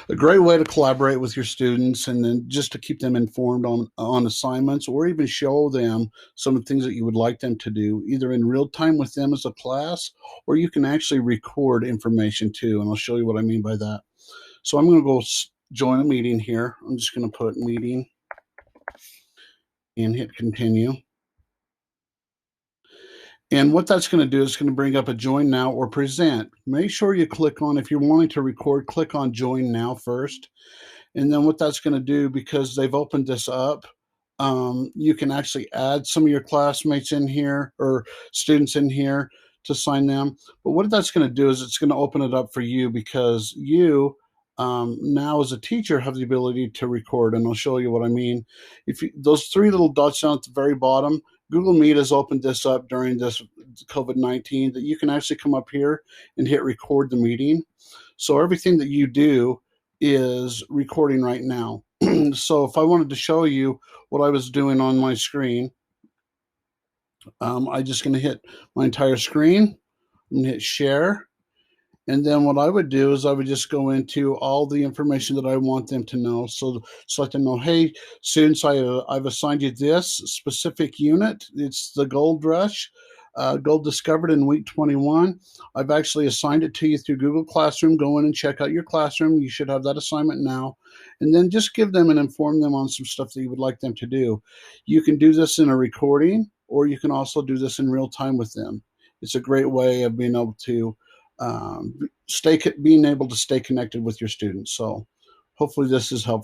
A great way to collaborate with your students and then just to keep them informed on assignments or even show them some of the things that you would like them to do, either in real time with them as a class, or you can actually record information too. And I'll show you what I mean by that. So I'm going to go join a meeting here. I'm just going to put meeting and hit continue. And what that's going to do is going to bring up a join now or present. Make sure you click on, if you're wanting to record, click on join now first. And then what that's going to do, because they've opened this up, you can actually add some of your classmates in here or students in here to sign them. But what that's going to do is it's going to open it up for you, because you now as a teacher have the ability to record. And I'll show you what I mean. If you, those three little dots down at the very bottom, Google Meet has opened this up during this COVID-19 that you can actually come up here and hit record the meeting. So everything that you do is recording right now. So if I wanted to show you what I was doing on my screen, I'm just going to hit my entire screen. I'm going to hit share. And then what I would do is I would just go into all the information that I want them to know. So let them know, hey, students, I've assigned you this specific unit. It's the Gold Rush, Gold discovered in week 21. I've actually assigned it to you through Google Classroom. Go in and check out your classroom. You should have that assignment now. And then just give them and inform them on some stuff that you would like them to do. You can do this in a recording, or you can also do this in real time with them. It's a great way of being able to being able to stay connected with your students. So hopefully this is helpful.